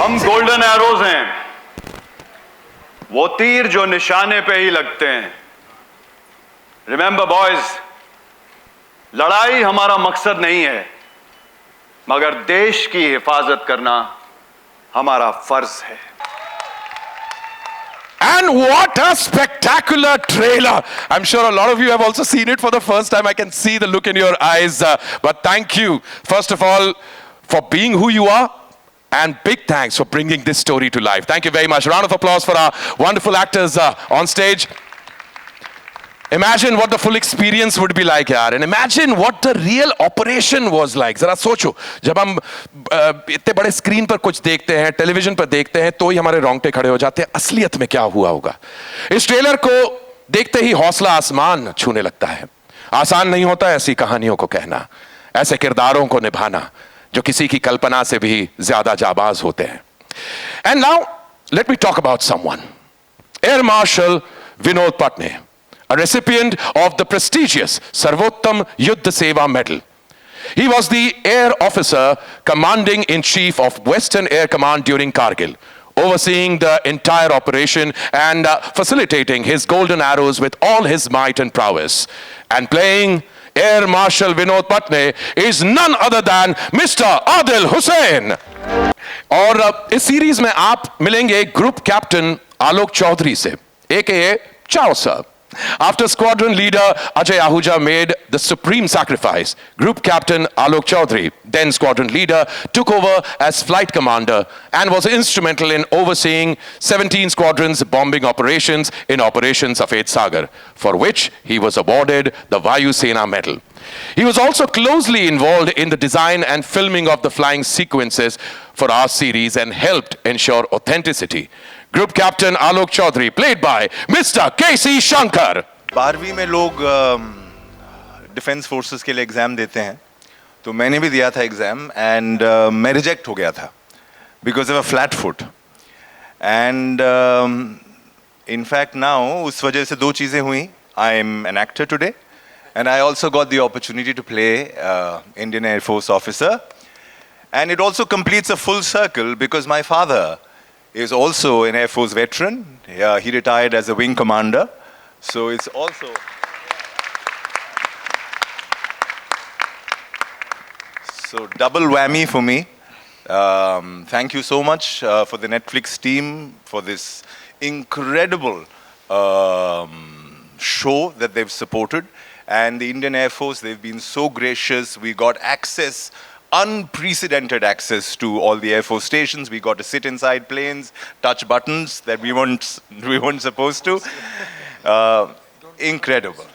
हम golden arrows हैं, वो तीर जो निशाने पे ही लगते हैं। रिमेंबर बॉयज, लड़ाई हमारा मकसद नहीं है, मगर देश की हिफाजत करना हमारा फर्ज है। And what a spectacular trailer! I'm sure a lot of you have also seen it for the first time. I can see the look in your eyes. But thank you, first of all, for being who you are. And big thanks for bringing this story to life. Thank you very much. Round of applause for our wonderful actors on stage. Imagine what the full experience would be like, yaar. And imagine what the real operation was like. जरा सोचो, जब हम इतने बड़े screen पर कुछ देखते हैं, टेलीविजन पर देखते हैं, तो ही हमारे रोंगटे खड़े हो जाते हैं। असलियत में क्या हुआ होगा? इस ट्रेलर को देखते ही हौसला आसमान छूने लगता है। आसान नहीं होता ऐसी कहानियों को कहना, ऐसे किरदारों को निभाना, जो किसी की कल्पना से भी ज्यादा जाबाज होते हैं। And now, let me talk about someone. Air Marshal Vinod Patne, a recipient of the prestigious Sarvottam Yuddha Seva Medal. He was the air officer commanding in chief of Western Air Command during Kargil, overseeing the entire operation and facilitating his golden arrows with all his might and prowess. And playing Air Marshal Vinod Patne is none other than Mr. Adil Hussain. और इस series में आप मिलेंगे group captain आलोक चौधरी से, AKA Chao Sir. After squadron leader Ajay Ahuja made the supreme sacrifice, Group Captain Alok Chaudhary, then squadron leader, took over as flight commander and was instrumental in overseeing 17 squadrons bombing operations in Operation Safed Sagar, for which he was awarded the Vayu Sena Medal. He was also closely involved in the design and filming of the flying sequences for our series and helped ensure authenticity. Group Captain Alok Chaudhary, played by Mr. K.C. Shankar. 12वीं में लोग defence forces के लिए exam देते हैं, तो मैंने भी दिया था एग्ज़ाम एंड मैं रिजेक्ट हो गया था because of a flat foot. And in fact now उस वजह से दो चीज़ें हुई। I am an actor today and I also got the opportunity to play Indian air force officer, and it also completes a full circle because my father is also an Air Force veteran. He retired as a wing commander. So it's also... So double whammy for me. Thank you so much for the Netflix team for this incredible show that they've supported. And the Indian Air Force, they've been so gracious. We got access, unprecedented access to all the Air Force stations. We got to sit inside planes, touch buttons that we weren't supposed to. Incredible.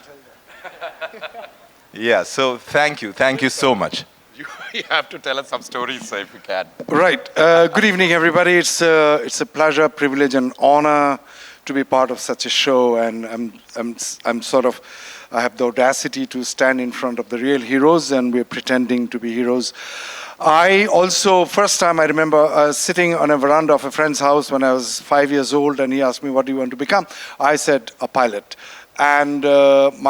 Yeah, so thank you so much. You have to tell us some stories, sir, if you can. Right. Good evening, everybody. It's a pleasure, privilege, and honor to be part of such a show, and I'm sort of, I have the audacity to stand in front of the real heroes, and we're pretending to be heroes. I also, first time I remember sitting on a veranda of a friend's house when I was 5 years old, and he asked me, what do you want to become? I said, a pilot. And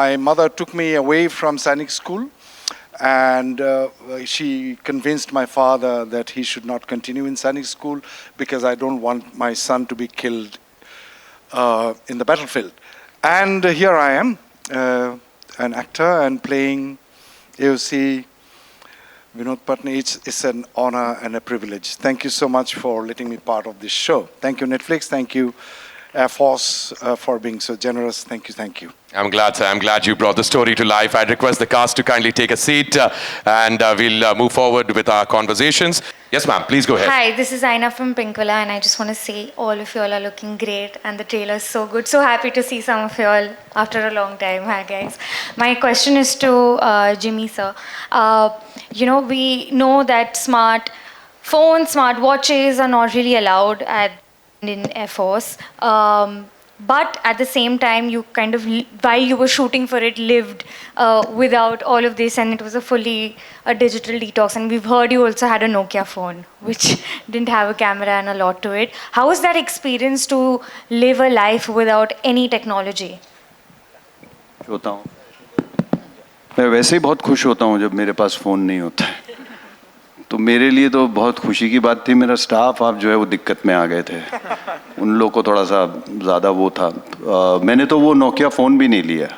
my mother took me away from Sainik School, and she convinced my father that he should not continue in Sainik School because I don't want my son to be killed in the battlefield. And here I am, an actor and playing AOC Vinod Patne. It's an honor and a privilege. Thank you so much for letting me part of this show. Thank you, Netflix. Thank you, Air Force, for being so generous. Thank you. I'm glad, sir. I'm glad you brought the story to life. I'd request the cast to kindly take a seat and we'll move forward with our conversations. Yes, ma'am. Please go ahead. Hi, this is Aina from Pinkvilla, and I just want to say all of you all are looking great and the trailer is so good. So happy to see some of you all after a long time. Hi, guys. My question is to Jimmy, sir. You know, we know that smart phones, smart watches are not really allowed in Air Force. But at the same time, you kind of, while you were shooting for it, lived without all of this, and it was a digital detox. And we've heard you also had a Nokia phone, which didn't have a camera and a lot to it. How was that experience to live a life without any technology? होता हूँ मैं वैसे ही बहुत खुश होता हूँ जब मेरे पास फ़ोन नहीं होता है, तो मेरे लिए तो बहुत खुशी की बात थी, मेरा स्टाफ आप जो है वो दिक्कत में आ गए थे। उन लोग को थोड़ा सा ज़्यादा वो था। मैंने तो वो नोकिया फ़ोन भी नहीं लिया,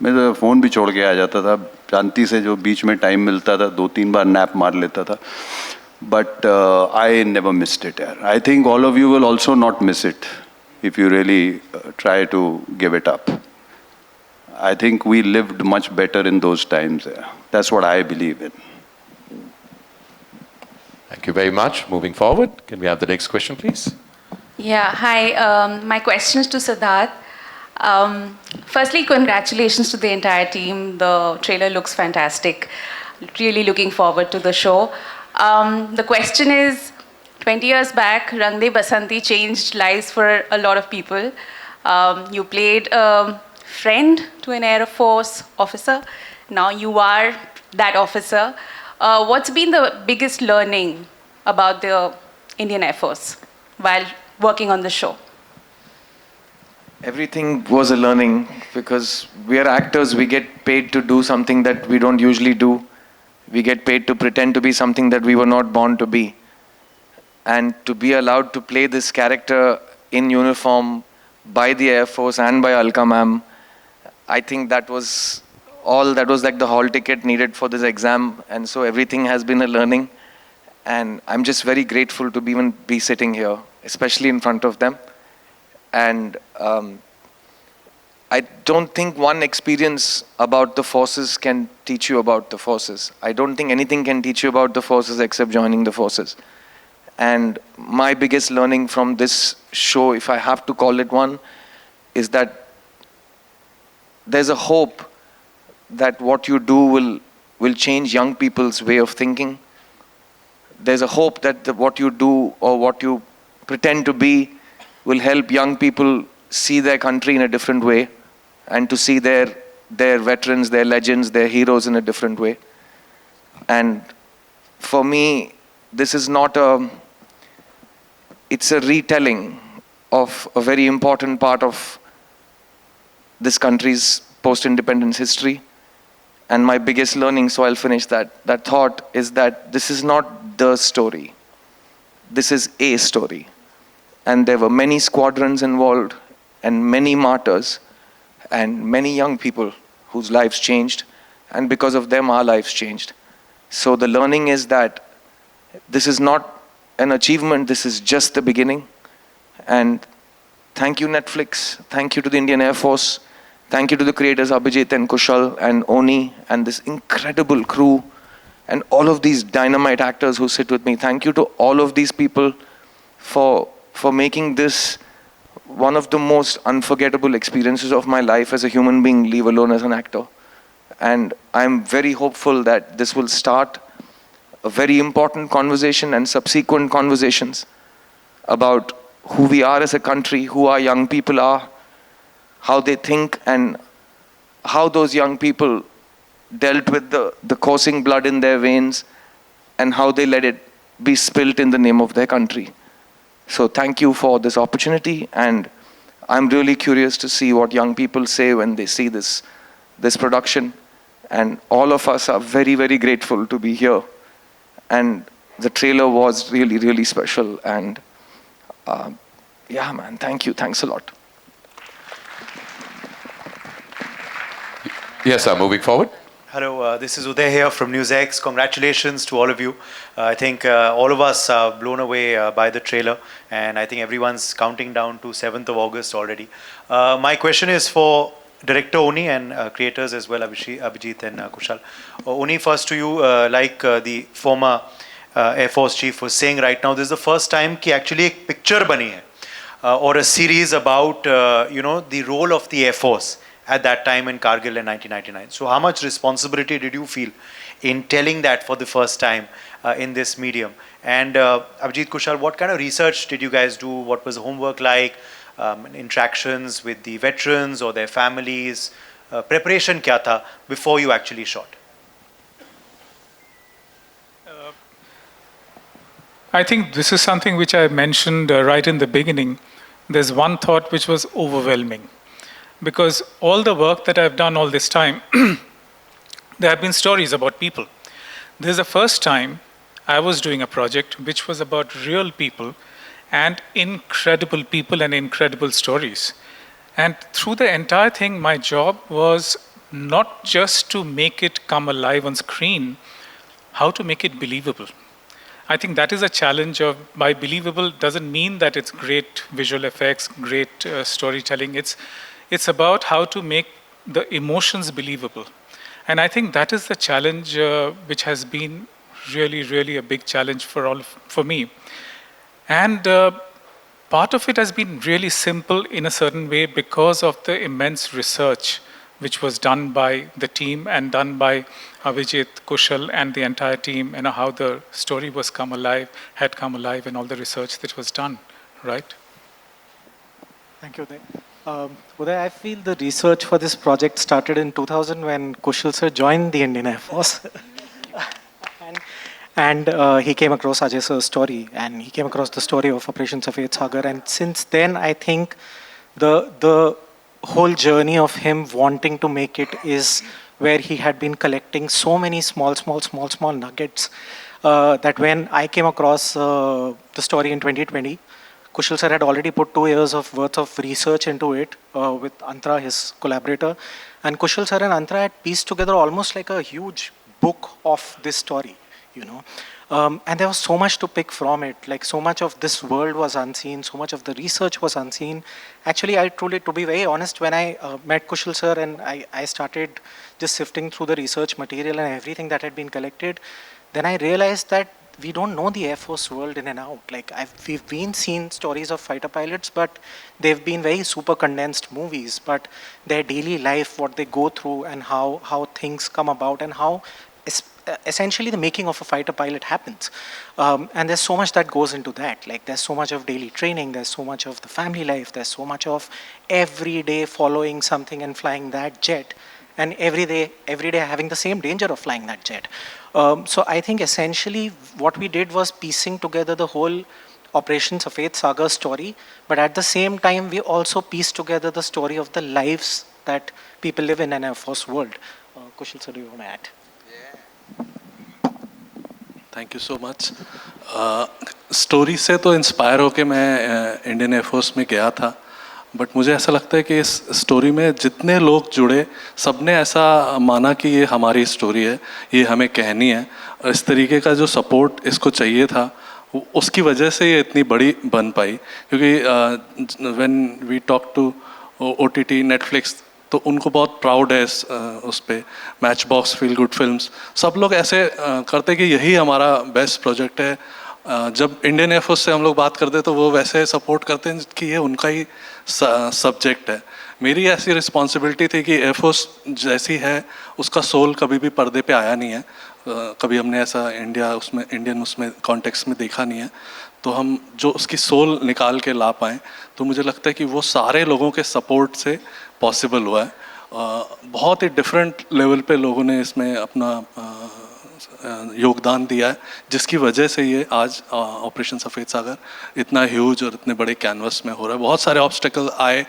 मैं तो फ़ोन भी छोड़ के आ जाता था। शांति से जो बीच में टाइम मिलता था 2-3 बार नैप मार लेता था। But I never missed it यार। I think all of you will also not miss it if you really try to give it up. I think we lived much better in those times. That's what I believe in. Thank you very much. Moving forward, can we have the next question, please? Yeah, hi. My question is to Siddharth. Firstly, congratulations to the entire team. The trailer looks fantastic. Really looking forward to the show. The question is, 20 years back, Rang De Basanti changed lives for a lot of people. You played a friend to an Air Force officer. Now you are that officer. What's been the biggest learning about the Indian Air Force while working on the show? Everything was a learning because we are actors. We get paid to do something that we don't usually do. We get paid to pretend to be something that we were not born to be. And to be allowed to play this character in uniform by the Air Force and by Alka ma'am, I think that was like the hall ticket needed for this exam. And so everything has been a learning. And I'm just very grateful to even be sitting here, especially in front of them. And I don't think one experience about the forces can teach you about the forces. I don't think anything can teach you about the forces except joining the forces. And my biggest learning from this show, if I have to call it one, is that there's a hope that what you do will change young people's way of thinking. There's a hope that what you do or what you pretend to be will help young people see their country in a different way and to see their veterans, their legends, their heroes in a different way. And for me, this is not it's a retelling of a very important part of this country's post-independence history. And my biggest learning, so I'll finish that thought, is that this is not the story. This is a story. And there were many squadrons involved and many martyrs and many young people whose lives changed. And because of them, our lives changed. So the learning is that this is not an achievement, this is just the beginning. And thank you, Netflix. Thank you to the Indian Air Force. Thank you to the creators Abhijit and Kushal and Oni and this incredible crew and all of these dynamite actors who sit with me. Thank you to all of these people for making this one of the most unforgettable experiences of my life as a human being, leave alone as an actor. And I'm very hopeful that this will start a very important conversation and subsequent conversations about who we are as a country, who our young people are, how they think, and how those young people dealt with the coursing blood in their veins and how they let it be spilt in the name of their country. So thank you for this opportunity, and I'm really curious to see what young people say when they see this production. And all of us are very, very grateful to be here. And the trailer was really, really special. And yeah, man, thank you. Thanks a lot. Yes, sir. Moving forward. Hello, this is Uday here from NewsX. Congratulations to all of you. I think all of us are blown away by the trailer, and I think everyone's counting down to 7th of August already. My question is for Director Oni and creators as well, Abhijit and Kushal. Oni, first to you, like the former Air Force Chief was saying right now, this is the first time कि actually एक picture बनी है or a series about the role of the Air Force at that time in Kargil in 1999. So how much responsibility did you feel in telling that for the first time in this medium? And Abhijit, Kushal, what kind of research did you guys do? What was the homework like? Interactions with the veterans or their families? Preparation kya tha before you actually shot? I think this is something which I mentioned right in the beginning. There's one thought which was overwhelming. Because all the work that I've done all this time, there have been stories about people. This is the first time I was doing a project which was about real people and incredible stories. And through the entire thing, my job was not just to make it come alive on screen, how to make it believable. I think that is a challenge of, by believable doesn't mean that it's great visual effects, great storytelling. It's about how to make the emotions believable. And I think that is the challenge which has been really a big challenge for me. And part of it has been really simple in a certain way because of the immense research which was done by the team and done by Avijit, Kushal, and the entire team, and how the story had come alive, and all the research that was done, right? Thank you, Uday. Uday, I feel the research for this project started in 2000 when Kushal sir joined the Indian Air Force. And he came across Ajay sir's story, and he came across the story of Operation Safed Sagar. And since then, I think the whole journey of him wanting to make it is where he had been collecting so many small nuggets that when I came across the story in 2020, Kushal sir had already put 2 years of worth of research into it with Antara, his collaborator. And Kushal sir and Antara had pieced together almost like a huge book of this story, you know. And there was so much to pick from it. Like, so much of this world was unseen, so much of the research was unseen. Actually, I truly, to be very honest, when I met Kushal sir and I started just sifting through the research material and everything that had been collected, then I realized that we don't know the Air Force world in and out. Like, we've been seeing stories of fighter pilots, but they've been very super condensed movies. But their daily life, what they go through, and how things come about, and how essentially the making of a fighter pilot happens. And there's so much that goes into that. Like, there's so much of daily training, there's so much of the family life, there's so much of every day following something and flying that jet, and every day having the same danger of flying that jet. So I think essentially what we did was piecing together the whole Operation Safed Sagar story, but at the same time we also pieced together the story of the lives that people live in an Air Force world. Kushal sir, do you want to add? Thank you so much. Story से तो inspire होके मैं Indian air force में गया था, but मुझे ऐसा लगता है कि इस स्टोरी में जितने लोग जुड़े, सबने ऐसा माना कि ये हमारी स्टोरी है, ये हमें कहनी है. इस तरीके का जो सपोर्ट इसको चाहिए था, उसकी वजह से ये इतनी बड़ी बन पाई. क्योंकि when we talk to OTT, Netflix, तो उनको बहुत प्राउड है उस पर. Matchbox, feel good films, सब लोग ऐसे करते कि यही हमारा बेस्ट प्रोजेक्ट है. जब इंडियन एयरफोर्स से हम लोग बात करते तो वो वैसे सपोर्ट करते हैं कि ये उनका ही सब्जेक्ट है. मेरी ऐसी रिस्पॉन्सिबिलिटी थी कि एयरफोर्स जैसी है उसका सोल कभी भी पर्दे पे आया नहीं है. कभी हमने ऐसा इंडियन उसमें कॉन्टेक्स्ट में देखा नहीं है. तो हम जो उसकी सोल निकाल के ला पाएँ, तो मुझे लगता है कि वो सारे लोगों के सपोर्ट से पॉसिबल हुआ है. बहुत ही डिफरेंट लेवल पे लोगों ने इसमें अपना योगदान दिया है, जिसकी वजह से ये आज ऑपरेशन सफ़ेद सागर इतना ह्यूज और इतने बड़े कैनवस में हो रहा है. बहुत सारे ऑब्स्टेकल आए.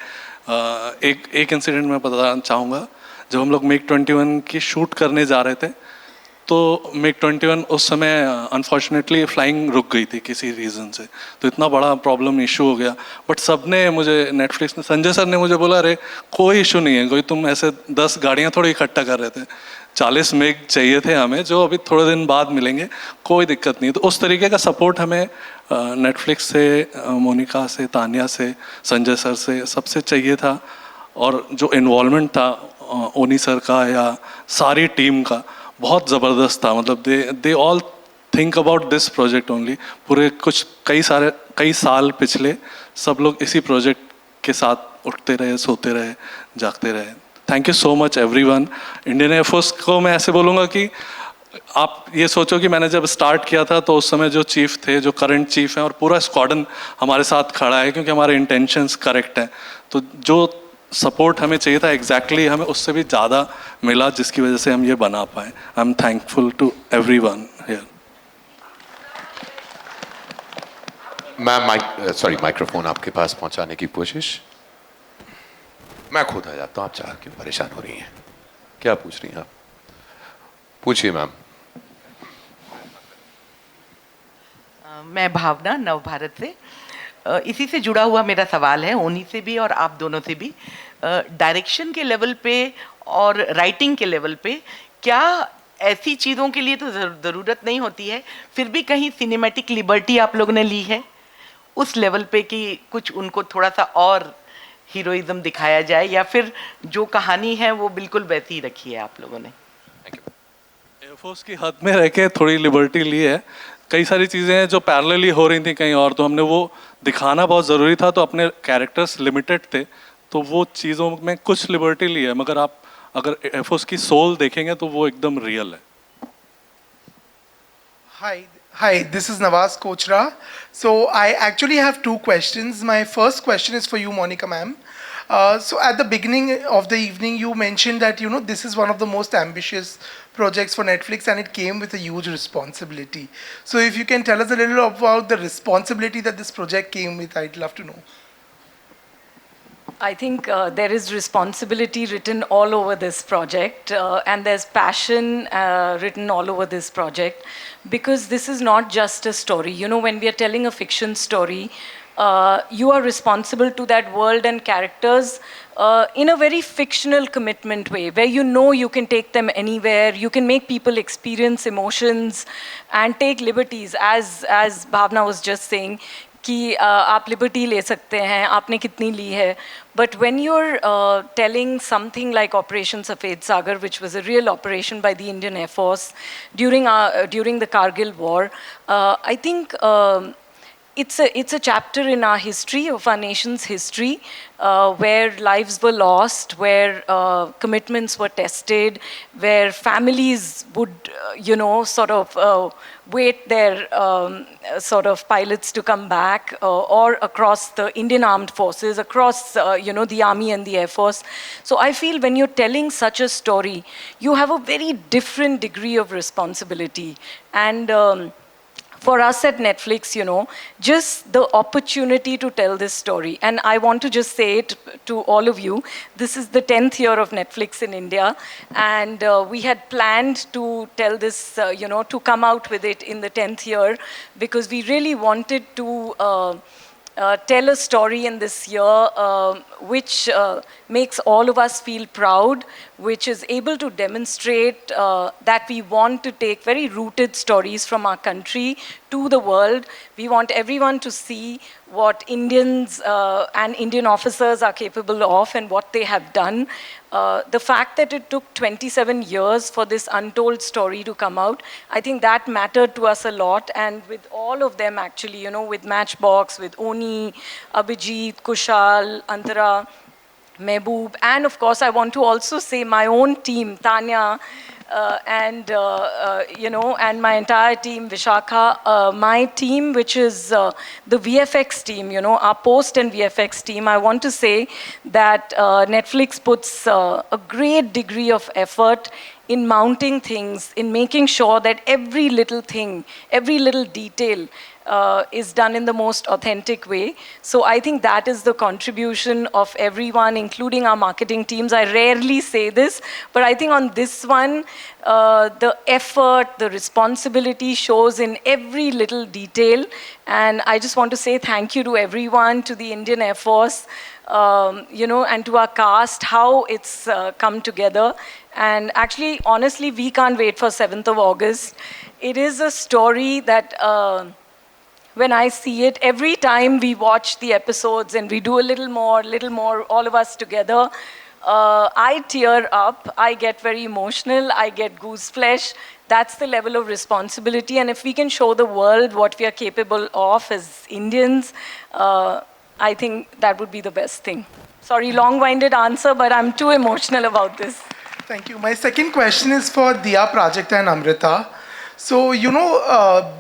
एक इंसिडेंट मैं बताना चाहूँगा. जब हम लोग MiG-21 की शूट करने जा रहे थे, तो MiG-21 उस समय अनफॉर्चुनेटली फ्लाइंग रुक गई थी किसी रीज़न से. तो इतना बड़ा प्रॉब्लम इशू हो गया. बट सब ने मुझे, नेटफ्लिक्स ने, संजय सर ने मुझे बोला, अरे कोई इशू नहीं है, कोई तुम ऐसे 10 गाड़ियाँ थोड़ी इकट्ठा कर रहे थे, 40 MiG चाहिए थे हमें, जो अभी थोड़े दिन बाद मिलेंगे, कोई दिक्कत नहीं. तो उस तरीके का सपोर्ट हमें नेटफ्लिक्स से, मोनिका से, तानिया से, संजय सर से, सबसे चाहिए था. और जो इन्वॉल्वमेंट था ओनी सर का या सारी टीम का, बहुत ज़बरदस्त था. मतलब they all think about this project only. पूरे कई साल पिछले सब लोग इसी प्रोजेक्ट के साथ उठते रहे, सोते रहे, जागते रहे. Thank you so much everyone. Indian air force को मैं ऐसे बोलूँगा कि आप ये सोचो कि मैंने जब स्टार्ट किया था तो उस समय जो चीफ थे, जो करंट चीफ हैं, और पूरा स्क्वाडन हमारे साथ खड़ा है, क्योंकि हमारे इंटेंशंस करेक्ट हैं. तो जो सपोर्ट हमें चाहिए था एग्जैक्टली हमें उससे भी ज़्यादा मिला, जिसकी वजह से हम ये बना पाए. I am thankful to everyone here. मैं माइक्रोफोन आपके पास पहुंचाने की कोशिश. मैं खुद आ जाता हूँ, आप चाह क्यों परेशान हो रही हैं? क्या पूछ रही हैं आप? पूछिए मैम. मैं भावना नव भारत से इसी से जुड़ा हुआ मेरा सवाल है, उन्हीं से भी और आप दोनों से भी। डायरेक्शन के लेवल पे और राइटिंग के लेवल पे क्या ऐसी चीज़ों के लिए तो ज़रूरत नहीं होती है, फिर भी कहीं सिनेमैटिक लिबर्टी आप लोगों ने ली है उस लेवल पे कि कुछ उनको थोड़ा सा और हीरोइज्म दिखाया जाए, या फिर जो कहानी है वो बिल्कुल वैसी ही रखी है आप लोगों ने? एयरफोर्स की हद में रह के थोड़ी लिबर्टी ली है। कई सारी चीज़ें हैं जो पैरेलली हो रही थी कहीं और, तो हमने वो दिखाना बहुत ज़रूरी था, तो अपने कैरेक्टर्स लिमिटेड थे, तो वो चीज़ों में कुछ लिबर्टी ली है, मगर आप अगर एयरफोर्स की सोल देखेंगे तो वो एकदम रियल है। Hi, this is Nawaz Kochra. So I actually have two questions. My first question is for you, Monica ma'am. So at the beginning of the evening, you mentioned that this is one of the most ambitious projects for Netflix, and it came with a huge responsibility. So if you can tell us a little about the responsibility that this project came with, I'd love to know. I think there is responsibility written all over this project, and there's passion written all over this project, because this is not just a story. When we are telling a fiction story, you are responsible to that world and characters in a very fictional commitment way, where you can take them anywhere, you can make people experience emotions and take liberties, as Bhavna was just saying, कि आप liberty ले सकते हैं, आपने कितनी ली है. But when you're telling something like Operation Safed Sagar, which was a real operation by the Indian Air Force during the Kargil War, I think it's a chapter in our history, of our nation's history, where lives were lost, where commitments were tested, where families would, sort of wait their sort of pilots to come back, or across the Indian Armed Forces, across, the Army and the Air Force. So I feel when you're telling such a story, you have a very different degree of responsibility. And for us at Netflix, just the opportunity to tell this story. And I want to just say it to all of you, this is the 10th year of Netflix in India. And we had planned to tell this, to come out with it in the 10th year, because we really wanted to tell a story in this year which makes all of us feel proud, which is able to demonstrate that we want to take very rooted stories from our country to the world. We want everyone to see what Indians and Indian officers are capable of and what they have done. The fact that it took 27 years for this untold story to come out, I think that mattered to us a lot. And with all of them actually, with Matchbox, with Oni, Abhijit, Kushal, Antara, Mehboob, and of course I want to also say my own team, Tanya, and and my entire team, Vishakha, my team, which is the VFX team, our post and VFX team. I want to say that Netflix puts a great degree of effort in mounting things, in making sure that every little thing, every little detail is done in the most authentic way. So I think that is the contribution of everyone, including our marketing teams. I rarely say this, but I think on this one, the effort, the responsibility shows in every little detail. And I just want to say thank you to everyone, to the Indian Air Force, and to our cast, how it's come together. And actually, honestly, we can't wait for 7th of August. It is a story that when I see it, every time we watch the episodes and we do a little more, all of us together, I tear up, I get very emotional, I get goose flesh. That's the level of responsibility. And if we can show the world what we are capable of as Indians, I think that would be the best thing. Sorry, long-winded answer, but I'm too emotional about this. Thank you. My second question is for Diya, Prajakta and Amrita. So,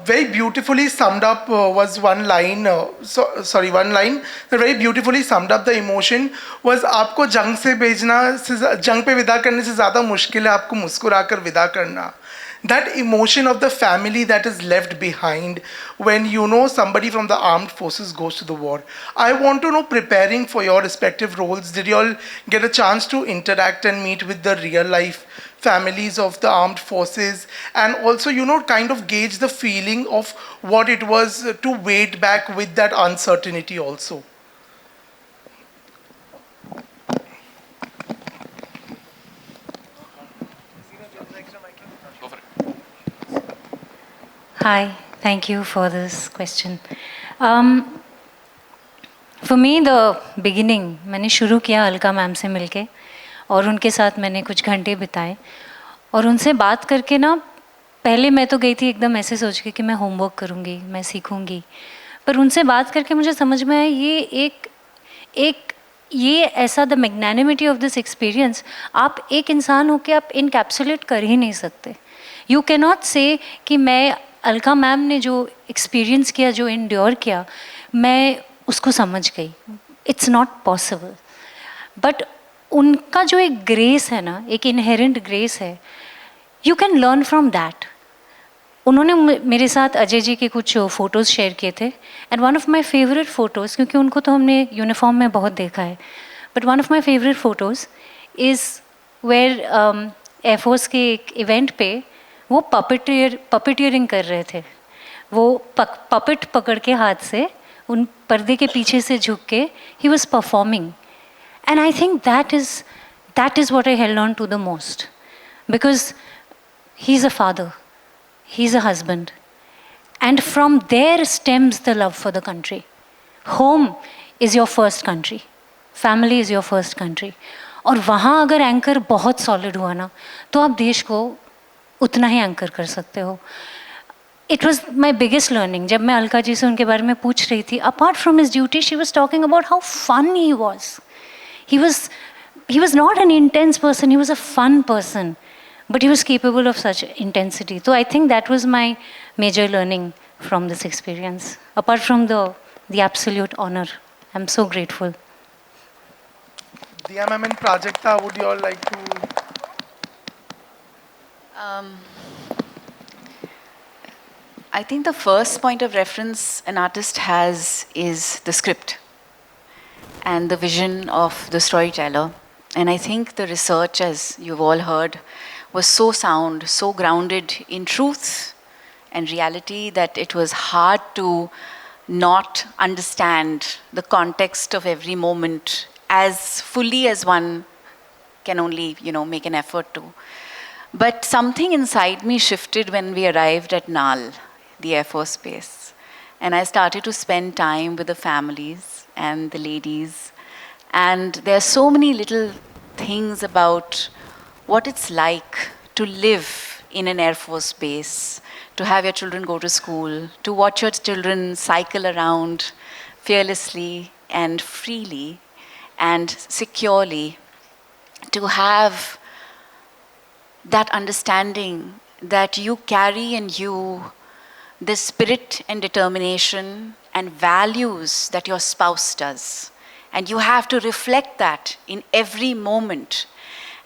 very beautifully summed up was one line, one line that very beautifully summed up the emotion was आपको जंग से भेजना, जंग पे विदा करने से ज़्यादा मुश्किल है आपको मुस्कुराकर विदा करना. That emotion of the family that is left behind when somebody from the armed forces goes to the war. I want to know, preparing for your respective roles, did you all get a chance to interact and meet with the real life families of the armed forces, and also, kind of gauge the feeling of what it was to wait back with that uncertainty also. Hi, thank you for this question. For me, the beginning, मैंने शुरू किया Alka ma'am से मिलके और उनके साथ मैंने कुछ घंटे बिताए और उनसे बात करके ना पहले मैं तो गई थी एकदम ऐसे सोच के कि मैं होमवर्क करूँगी, मैं सीखूँगी, पर उनसे बात करके मुझे समझ में आया ये ऐसा the magnanimity of this experience आप एक इंसान होके आप इनकैप्सुलेट कर ही नहीं सकते. यू कैन नॉट से कि मैं अलका मैम ने जो एक्सपीरियंस किया, जो इंड्योर किया, मैं उसको समझ गई. It's not possible. बट उनका जो एक ग्रेस है ना, एक इनहेरेंट ग्रेस है, you can learn from that. उन्होंने मेरे साथ अजय जी के कुछ फ़ोटोज़ शेयर किए थे and one of my favourite photos, क्योंकि उनको तो हमने यूनिफॉर्म में बहुत देखा है, but one of my favourite photos is where air force के एक इवेंट पे वो पपेटियरिंग कर रहे थे. वो पपेट पकड़ के हाथ से उन पर्दे के पीछे से झुक के ही was performing. And I think that is what I held on to the most, because he is a father, he is a husband, and from there stems the love for the country. Home is your first country, family is your first country. और वहाँ अगर anchor बहुत solid हुआ ना तो आप देश को उतना ही एंकर कर सकते हो. It was my biggest learning. जब मैं अलका जी से उनके बारे में पूछ रही थी, apart from his duty, she was talking about how fun he was. He was not an intense person, he was a fun person. But he was capable of such intensity. So I think that was my major learning from this experience. Apart from the absolute honor, I'm so grateful. Diya ma'am and Prajakta, would you all like to? I think the first point of reference an artist has is the script and the vision of the storyteller. And I think the research, as you've all heard, was so sound, so grounded in truth and reality that it was hard to not understand the context of every moment as fully as one can only, make an effort to. But something inside me shifted when we arrived at Nal, the Air Force Base. And I started to spend time with the families and the ladies. And there are so many little things about what it's like to live in an Air Force base, to have your children go to school, to watch your children cycle around fearlessly and freely and securely, to have that understanding that you carry in you the spirit and determination and values that your spouse does. And you have to reflect that in every moment.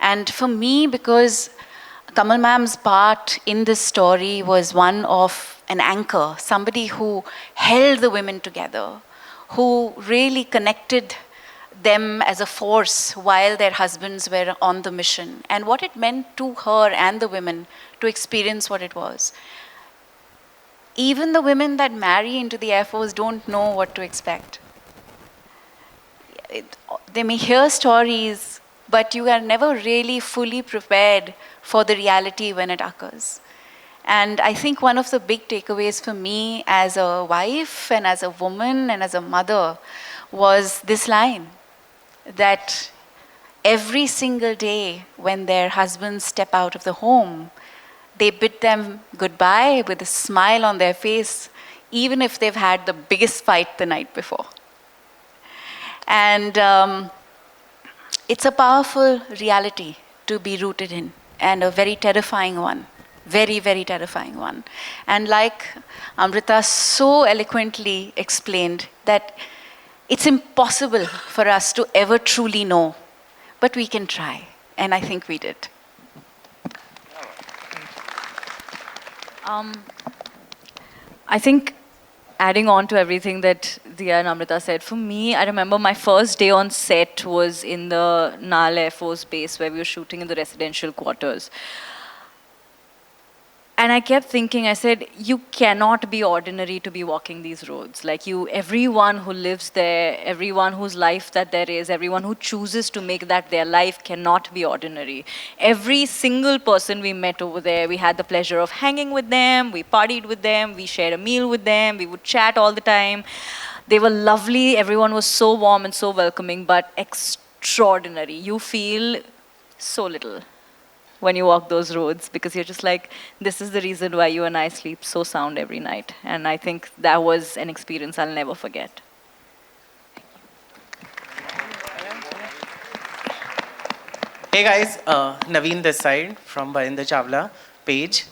And for me, because Kamal ma'am's part in this story was one of an anchor, somebody who held the women together, who really connected them as a force while their husbands were on the mission, and what it meant to her and the women to experience what it was. Even the women that marry into the Air Force don't know what to expect. They may hear stories, but you are never really fully prepared for the reality when it occurs. And I think one of the big takeaways for me as a wife and as a woman and as a mother was this line, that every single day when their husbands step out of the home, they bid them goodbye with a smile on their face, even if they've had the biggest fight the night before. And it's a powerful reality to be rooted in, and a very terrifying one. Very, very terrifying one. And like Amrita so eloquently explained, that it's impossible for us to ever truly know, but we can try, and I think we did. I think adding on to everything that Diya and Amrita said, for me, I remember my first day on set was in the Nal Air Force Base where we were shooting in the residential quarters. And I kept thinking, I said, you cannot be ordinary to be walking these roads. Like everyone who lives there, everyone whose life that there is, everyone who chooses to make that their life cannot be ordinary. Every single person we met over there, we had the pleasure of hanging with them, we partied with them, we shared a meal with them, we would chat all the time. They were lovely, everyone was so warm and so welcoming, but extraordinary. You feel so little when you walk those roads, because you're just like, this is the reason why you and I sleep so sound every night. And I think that was an experience I'll never forget. Hey guys, Naveen this side from Barinder Chawla page.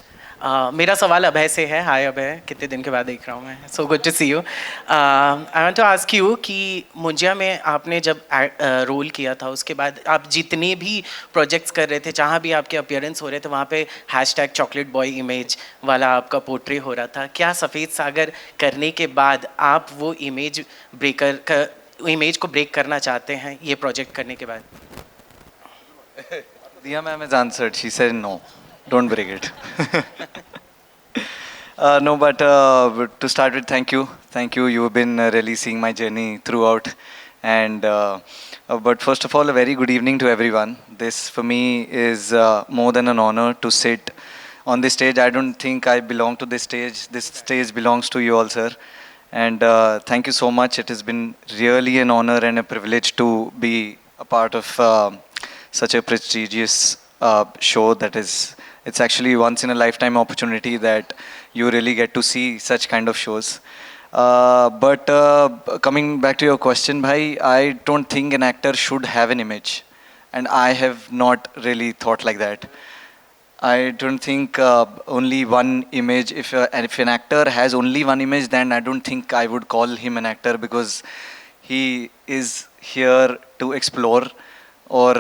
मेरा सवाल अभय से है. हाय अभय, कितने दिन के बाद देख रहा हूँ मैं. So good to see you. I want to ask you कि मुंजिया में आपने जब रोल किया था उसके बाद आप जितने भी प्रोजेक्ट्स कर रहे थे, जहाँ भी आपके अपीयरेंस हो रहे थे, वहाँ पे #चॉकलेट बॉय इमेज वाला आपका पोर्ट्रे हो रहा था. क्या सफ़ेद सागर करने के बाद आप वो इमेज को ब्रेक करना चाहते हैं ये प्रोजेक्ट करने के बाद? Diya ma'am has answered. She said no. Don't break it. No, but to start with, thank you. Thank you. You've been really seeing my journey throughout. And but first of all, a very good evening to everyone. This for me is more than an honor to sit on this stage. I don't think I belong to this stage. This stage belongs to you all, sir. And thank you so much. It has been really an honor and a privilege to be a part of such a prestigious show that is, it's actually once in a lifetime opportunity that you really get to see such kind of shows. But coming back to your question, bhai, I don't think an actor should have an image. And I have not really thought like that. I don't think only one image, if an actor has only one image, then I don't think I would call him an actor, because he is here to explore. और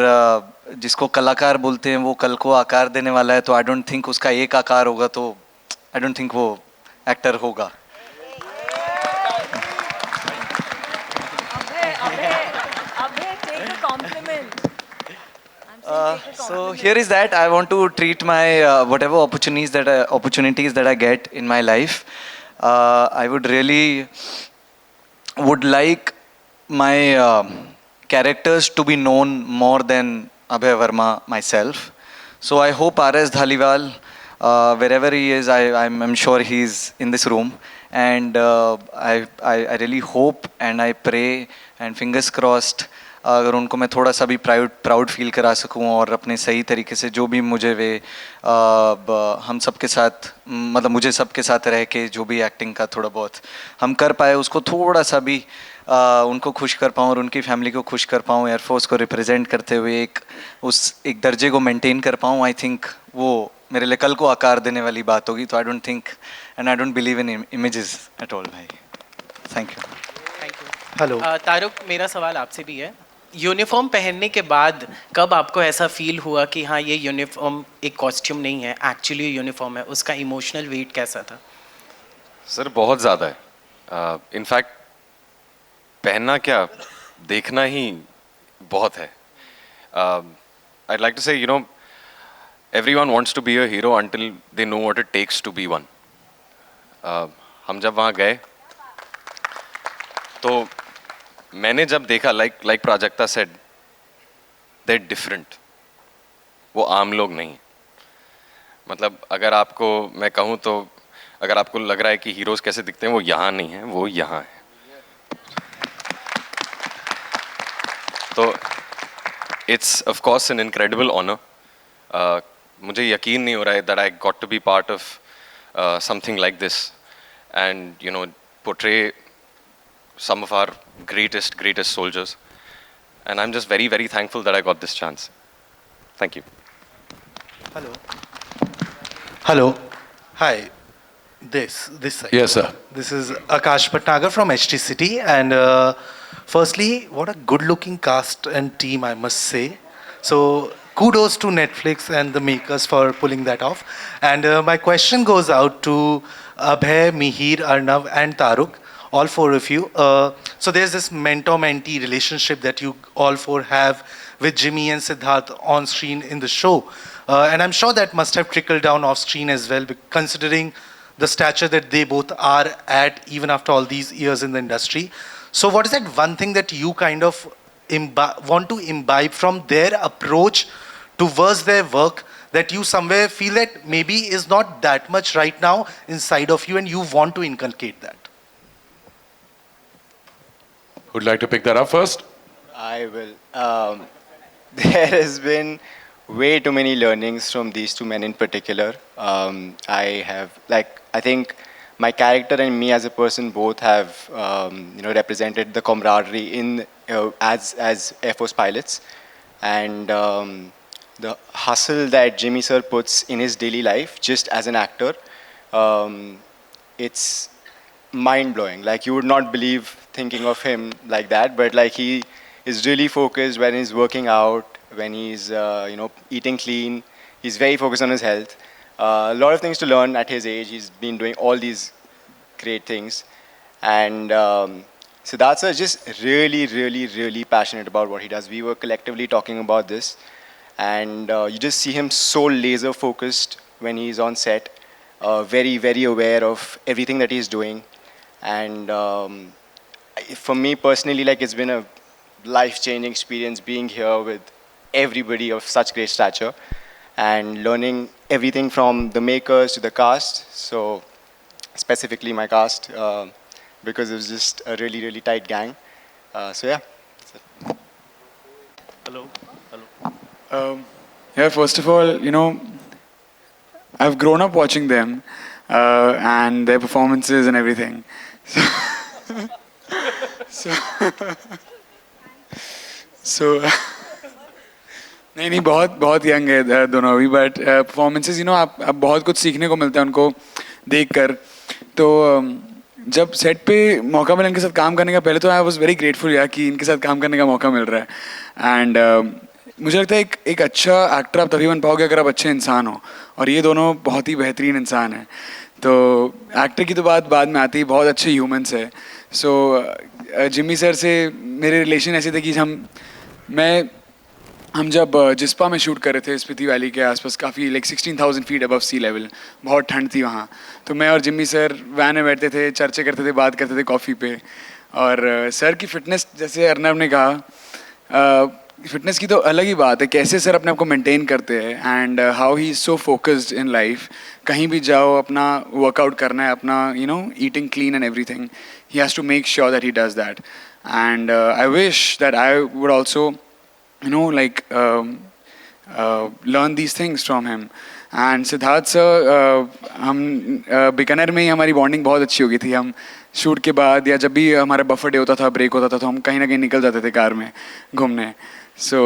जिसको कलाकार बोलते हैं वो कल को आकार देने वाला है, तो आई डोंट थिंक उसका एक आकार होगा तो आई डोंट थिंक वो एक्टर होगा. So here is that I want to treat my whatever opportunities that I get in my life. I would really like my characters to be known more than Abhay Verma myself. So I hope R.S. Dhaliwal, wherever he is, I'm sure he's in this room. And I really hope and I pray and fingers crossed अगर उनको मैं थोड़ा सा भी proud feel करा सकूं और अपने सही तरीके से जो भी मुझे वे हम सबके साथ, मतलब मुझे सबके साथ रह के जो भी एक्टिंग का थोड़ा बहुत हम कर पाए उसको थोड़ा सा भी उनको खुश कर पाऊँ और उनकी फैमिली को खुश कर पाऊँ, एयरफोर्स को रिप्रेजेंट करते हुए एक दर्जे को मेंटेन कर पाऊँ, आई थिंक वो मेरे लिए कल को आकार देने वाली बात होगी. तो I don't think and I don't believe in images at all भाई. Thank you. हेलो तारुक, मेरा सवाल आपसे भी है. यूनिफॉर्म पहनने के बाद कब आपको ऐसा फील हुआ कि हाँ ये यूनिफॉर्म एक कॉस्ट्यूम नहीं है, एक्चुअली यूनिफॉर्म है? उसका इमोशनल वेट कैसा था? सर बहुत ज़्यादा है. इनफैक्ट पहनना क्या, देखना ही बहुत है. I'd like to say, you know, everyone wants to be a hero until they know what it takes to be one. हम जब वहाँ गए तो मैंने जब देखा, like Prajakta said, they're different. वो आम लोग नहीं. मतलब अगर आपको मैं कहूँ तो अगर आपको लग रहा है कि हीरोज कैसे दिखते हैं, वो यहाँ नहीं है, वो यहाँ है. तो it's of course an incredible honor. मुझे यकीन नहीं हो रहा है that I got to be part of something like this and, you know, portray some of our greatest soldiers. And I'm just very, very thankful that I got this chance. Thank you. Hello. Hi. This side. Yes, sir. This is Akash Bhatnagar from HT City. And firstly, what a good-looking cast and team, I must say. So kudos to Netflix and the makers for pulling that off. And my question goes out to Abhay, Mihir, Arnav, and Taruk, all four of you. So there's this mentor-mentee relationship that you all four have with Jimmy and Siddharth on screen in the show. And I'm sure that must have trickled down off screen as well, considering the stature that they both are at even after all these years in the industry. So what is that one thing that you kind of want to imbibe from their approach towards their work that you somewhere feel that maybe is not that much right now inside of you and you want to inculcate that? Who'd like to pick that up first? I will. There has been way too many learnings from these two men in particular. I think my character and me as a person both have, represented the camaraderie in as Air Force pilots, and the hustle that Jimmy sir puts in his daily life, just as an actor, it's mind blowing. Like, you would not believe thinking of him like that, but like, he is really focused when he's working out, when he's eating clean. He's very focused on his health. A lot of things to learn at his age. He's been doing all these great things, and Siddharth sir is just really, really, really passionate about what he does. We were collectively talking about this, and you just see him so laser focused when he's on set, very, very aware of everything that he's doing. And for me personally, like, it's been a life-changing experience being here with everybody of such great stature and learning everything from the makers to the cast. So specifically my cast, because it was just a really, really tight gang. So yeah. That's it. Hello. Yeah, first of all, I've grown up watching them and their performances and everything. So नहीं बहुत young है दोनों अभी, but performances आप बहुत कुछ सीखने को मिलता है उनको देखकर. तो जब सेट पे मौका मिला इनके साथ काम करने का, पहले तो आई वाज वेरी ग्रेटफुल यार कि इनके साथ काम करने का मौका मिल रहा है. एंड मुझे लगता है एक अच्छा एक्टर आप तभी बन पाओगे अगर आप अच्छे इंसान हो, और ये दोनों बहुत ही बेहतरीन इंसान हैं. तो एक्टर की तो बात बाद में आती है, बहुत अच्छे ह्यूमंस है. सो जिम्मी सर से मेरे रिलेशन ऐसे थे कि हम जब जिस्पा में शूट कर रहे थे स्पीति वैली के आसपास, काफ़ी like 16,000 feet above sea level, बहुत ठंड थी वहाँ. तो मैं और जिम्मी सर वैन में बैठते थे, चर्चे करते थे, बात करते थे कॉफ़ी पे. और सर की फ़िटनेस, जैसे अर्नब ने कहा, फिटनेस की तो अलग ही बात है, कैसे सर अपने आप को मेंटेन करते हैं and how he is so focused in life. कहीं भी जाओ अपना वर्कआउट करना है, अपना eating clean and everything, he has to make sure that he does that. And I wish that I would also learn these things from him. And Siddharth sir, हम बीकानेर में ही हमारी बॉन्डिंग बहुत अच्छी हो गई थी. हम शूट के बाद या जब भी हमारा बफर डे होता था, ब्रेक होता था, तो हम कहीं ना कहीं निकल जाते थे कार में घूमने. सो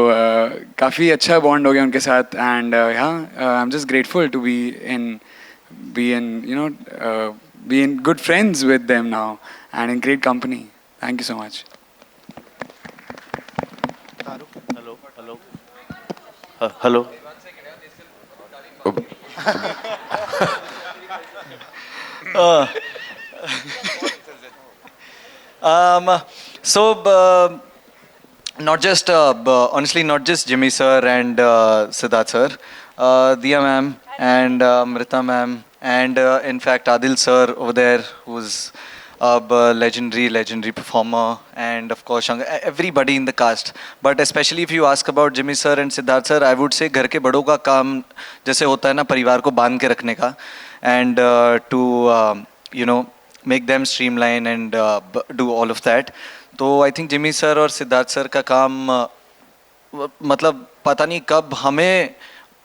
काफ़ी अच्छा बॉन्ड हो गया उनके साथ. And I am just grateful to be in good friends with them now and in great company. Thank you so much. Hello. Not just honestly, not just Jimmy sir and Siddharth sir, Diya ma'am and Amrita ma'am, and in fact Adil sir over there, who's a legendary performer, and of course everybody in the cast. But especially if you ask about Jimmy sir and Siddharth sir, I would say घर के बड़ों का काम जैसे होता है ना, परिवार को बांध के रखने का, and to make them streamline and do all of that. तो I think Jimmy sir और Siddharth sir का काम मतलब पता नहीं कब हमें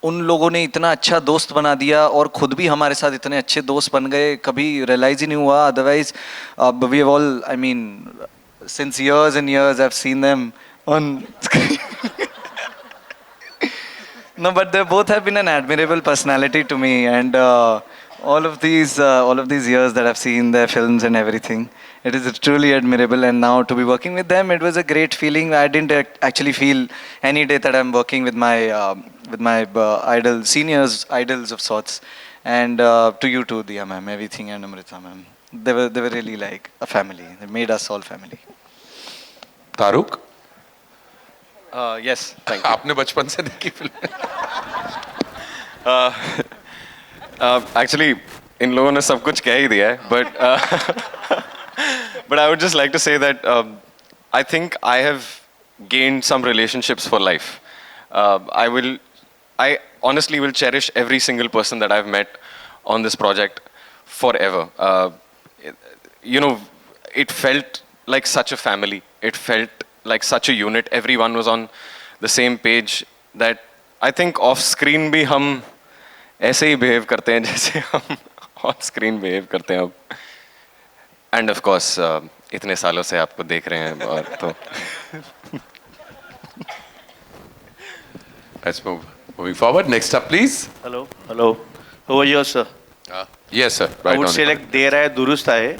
उन लोगों ने इतना अच्छा दोस्त बना दिया, और खुद भी हमारे साथ इतने अच्छे दोस्त बन गए, कभी रियलाइज ही नहीं हुआ. Otherwise we have all, I mean, since years and years I've seen them on screen. No, but they both have been an admirable personality to me, and all of these years that I've seen their films and everything. It is truly admirable, and now to be working with them, it was a great feeling. I didn't actually feel any day that I'm working with my seniors, idols of sorts. And to you too, Diya ma'am, everything, and Amrita ma'am. They were really like a family. They made us all family. तारुक Yes, thank you. आपने बचपन से देखी film Actually, इन लोगों ने सब कुछ कह ही दिया है, but I would just like to say that I think I have gained some relationships for life. I honestly will cherish every single person that I've met on this project forever. You know, it felt like such a family. It felt like such a unit. Everyone was on the same page. That I think off screen भी हम ऐसे ही behave करते हैं जैसे हम on screen behave करते हैं अब. And of course, इतने सालों से आपको देख रहे हैं और तो. Let's move. Moving forward. Next up, please. Hello. Over here, sir. Yes, sir. I Right would on say the like Der hai Durust hai,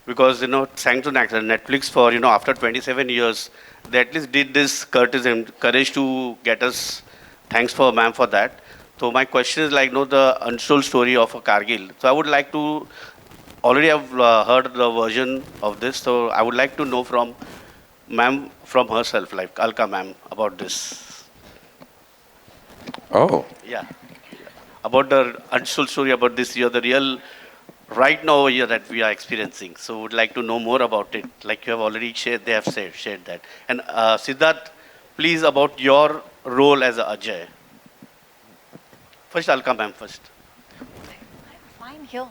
because thanks to Netflix for after 27 years, they at least did this courage to get us. Thanks for ma'am for that. So my question is the untold story of a Kargil. So I would like to already have heard the version of this. So I would like to know from ma'am, from herself, like Alka ma'am, about this. Oh. Yeah. About the untold story about this year, the real right now over here that we are experiencing. So would like to know more about it. Like you have already shared, they have shared that. And Siddharth, please about your role as a Ajay. First, Alka ma'am first. Fine here.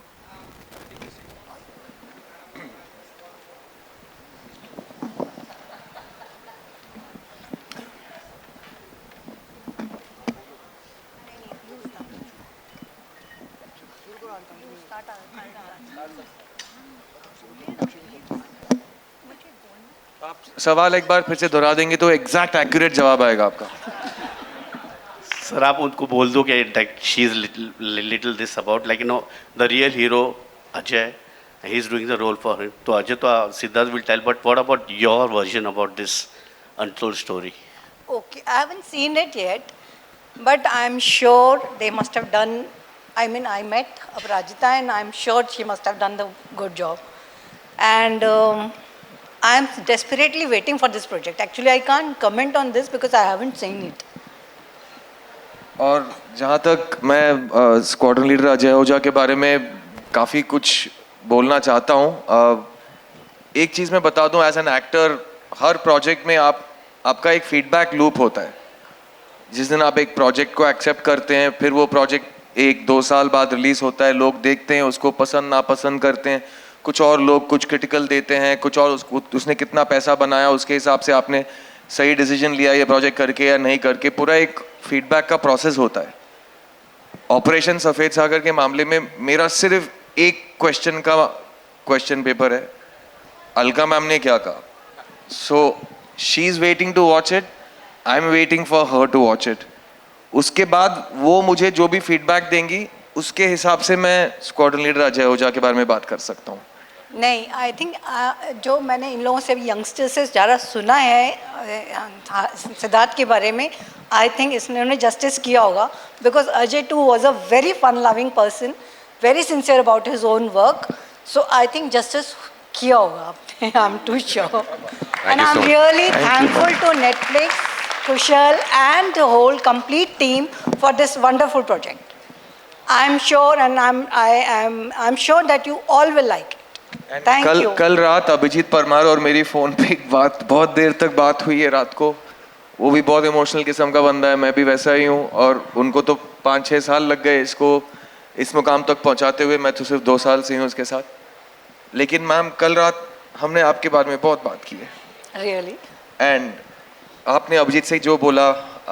सवाल एक बार फिर से दोहरा देंगे तो exact accurate जवाब आएगा आपका. सर आप उनको बोल दो कि she is little this about the real hero Ajay, he is doing the role for him. So Ajay to Siddharth will tell, but what about your version about this untold story? Okay, I haven't seen it yet, but I'm sure they must have done. I mean, I met Aparajita and I'm sure she must have done the good job. And I'm desperately waiting for this project. Actually, I can't comment on this because I haven't seen it. और जहाँ तक मैं squadron leader Ajay ओझा के बारे में काफ़ी कुछ बोलना चाहता हूँ. एक चीज़ मैं बता दूँ, एज एन एक्टर हर प्रोजेक्ट में आपका एक फीडबैक लूप होता है. जिस दिन आप एक प्रोजेक्ट को एक्सेप्ट करते हैं, फिर वो प्रोजेक्ट 1-2 साल बाद रिलीज़ होता है, लोग देखते हैं, उसको पसंद नापसंद करते हैं. कुछ और लोग कुछ क्रिटिकल देते हैं, कुछ और उसने कितना पैसा बनाया उसके हिसाब से आपने सही डिसीजन लिया ये प्रोजेक्ट करके या नहीं करके. पूरा एक फीडबैक का प्रोसेस होता है. ऑपरेशन सफ़ेद सागर के मामले में मेरा सिर्फ एक क्वेश्चन पेपर है, अलका मैम ने क्या कहा. So she is waiting to watch it, I am waiting for her to watch it. उसके बाद वो मुझे जो भी फीडबैक देंगी उसके हिसाब से मैं स्क्वाड्रन लीडर अजय ओझा के बारे में बात कर सकता हूँ. नहीं, आई थिंक जो मैंने इन लोगों से यंगस्टर से ज़्यादा सुना है सिद्धार्थ के बारे में, आई थिंक इसने जस्टिस किया होगा. Because Ajay too was a very fun loving person, very sincere about his own work. So I think justice किया होगा आपने. I am too sure. And I am really thankful to Netflix, Kushal and the whole complete team for this wonderful project. I'm sure and I'm sure that you all will like it. Thank you. कल रात अभिजीत परमार और मेरी phone पे एक बात बहुत देर तक बात हुई है रात को. वो भी बहुत इमोशनल किस्म का बंदा है, मैं भी वैसा ही हूँ. और उनको तो 5-6 साल लग गए इसको इस मुकाम तक पहुँचाते हुए. मैं तो सिर्फ 2 साल से हूँ उसके साथ. लेकिन मैम कल रात हमने आपके बारे में बहुत बात की है. Really? एंड आपने अभिजीत से जो बोला,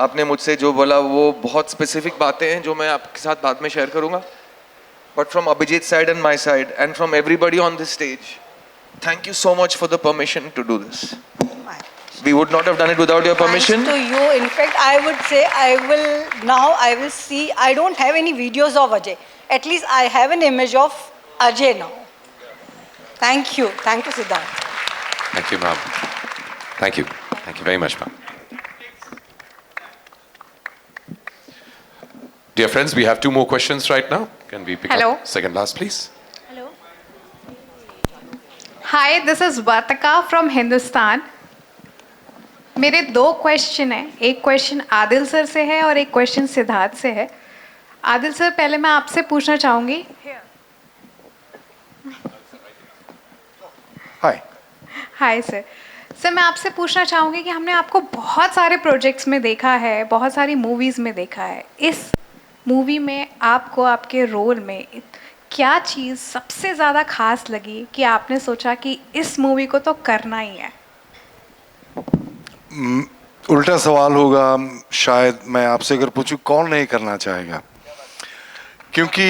आपने मुझसे जो बोला, वो बहुत स्पेसिफिक बातें हैं जो मैं आपके साथ बाद में शेयर करूंगा. But from Abhijit side and my side and from everybody on this stage, thank you so much for the permission to do this. We would not have done it without your permission. Thanks to you. In fact, I would say I will see. I don't have any videos of Ajay. at least I have an image of Ajay now. Thank you Siddharth. Thank you, ma'am. Thank you. Thank you very much, ma'am. Dear friends, we have 2 more questions right now. Can we pick Hello. up second last, please? Hi, this is Vartika from Hindustan. मेरे 2 question हैं. एक question Adil sir से है और एक question Siddharth से है. Adil sir, पहले मैं आपसे पूछना चाहूँगी. Hi sir. सर, मैं आपसे पूछना चाहूँगी कि हमने आपको बहुत सारे प्रोजेक्ट्स में देखा है, बहुत सारी मूवीज़ में देखा है. इस मूवी में आपको आपके रोल में क्या चीज़ सबसे ज़्यादा खास लगी कि आपने सोचा कि इस मूवी को तो करना ही है? उल्टा सवाल होगा शायद मैं आपसे अगर पूछूं कौन नहीं करना चाहेगा, क्योंकि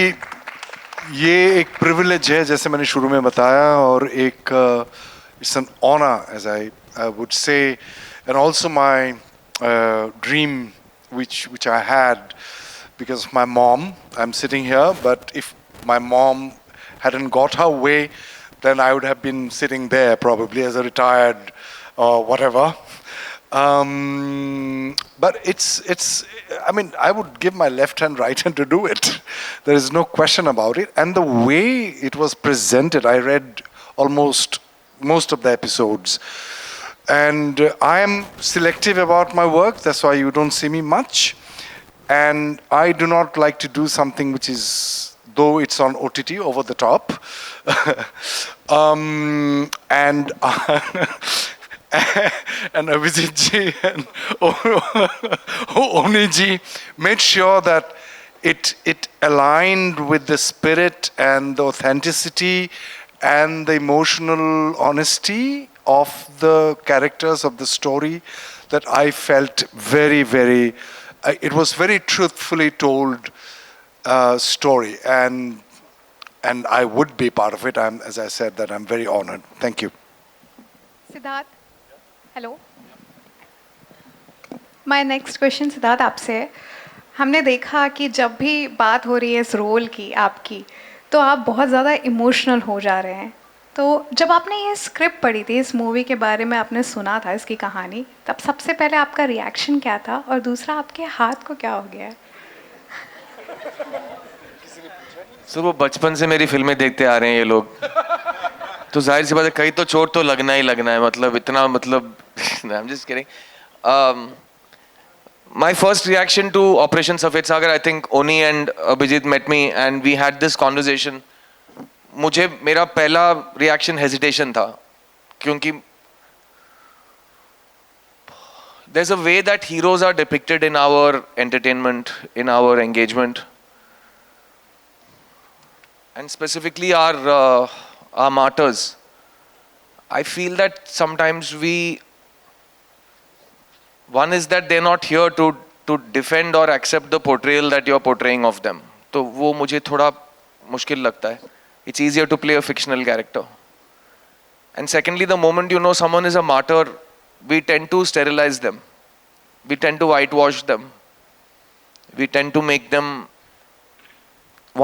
ये एक प्रिविलेज है जैसे मैंने शुरू में बताया, और एक it's an honour as I would say, and also my dream which I had because of my mom. I'm sitting here, but if my mom hadn't got her way, then I would have been sitting there probably as a retired or whatever. But it's I mean, I would give my left hand, right hand to do it. There is no question about it. And the way it was presented, I read almost most of the episodes. And I am selective about my work, that's why you don't see me much. And I do not like to do something which is, though it's on OTT, over the top. And and Abhijit ji and Oni ji made sure that it aligned with the spirit and the authenticity and the emotional honesty of the characters of the story, that I felt very, very, it was very truthfully told story, and I would be part of it. As I said, that I'm very honored. Thank you. Siddharth, hello. My next question Siddharth आपसे है. हमने देखा कि जब भी बात हो रही है इस रोल की आपकी, तो आप बहुत ज़्यादा इमोशनल हो जा रहे हैं. तो जब आपने ये स्क्रिप्ट पढ़ी थी, इस मूवी के बारे में आपने सुना था इसकी कहानी, तब सबसे पहले आपका रिएक्शन क्या था, और दूसरा आपके हाथ को क्या हो गया है? सर, वो बचपन से मेरी फिल्में देखते आ रहे हैं ये लोग, तो जाहिर सी बात है कहीं तो चोट तो लगना ही लगना है. मतलब इतना, मतलब आई am just kidding. My first reaction to Operation Safed Sagar, I think Oni and Abhijit met me and we had this conversation. मुझे मेरा पहला रिएक्शन हेजिटेशन था, क्योंकि there's a way that heroes are depicted in our entertainment, in our engagement, and specifically our martyrs. I feel that sometimes one is that they're not here to defend or accept the portrayal that you're portraying of them. तो वो मुझे थोड़ा मुश्किल लगता है. It's easier to play a fictional character. And secondly, the moment you know someone is a martyr, we tend to sterilize them. We tend to whitewash them. We tend to make them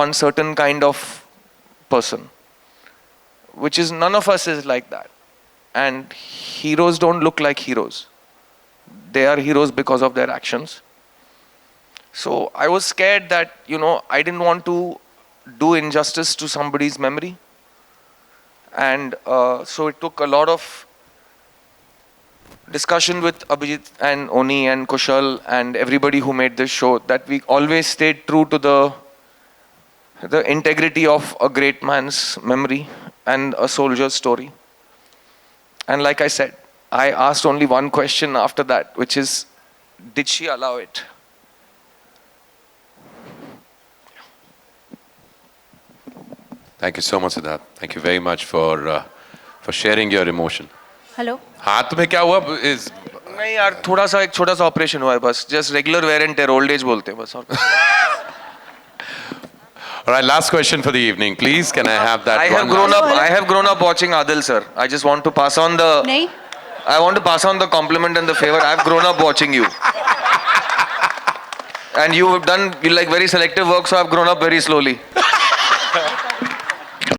one certain kind of person, which is, none of us is like that. And heroes don't look like heroes. They are heroes because of their actions. So I was scared that, I didn't want to do injustice to somebody's memory. And so it took a lot of discussion with Abhijit and Oni and Kushal and everybody who made this show, that we always stayed true to the integrity of a great man's memory and a soldier's story. And like I said, I asked only one question after that, which is, did she allow it? Thank you so much, Siddharth. Thank you very much for sharing your emotion. Hello. हाथ में क्या हुआ? Is नहीं यार, थोड़ा सा एक छोटा सा ऑपरेशन हुआ है बस. Just regular wear and tear, old age बोलते हैं बस. All right, last question for the evening, please. Can I have that? I have grown up watching Adil sir. I just want to pass on the. नहीं. I want to pass on the compliment and the favor. I've grown up watching you. And you've done like very selective work, so I've grown up very slowly.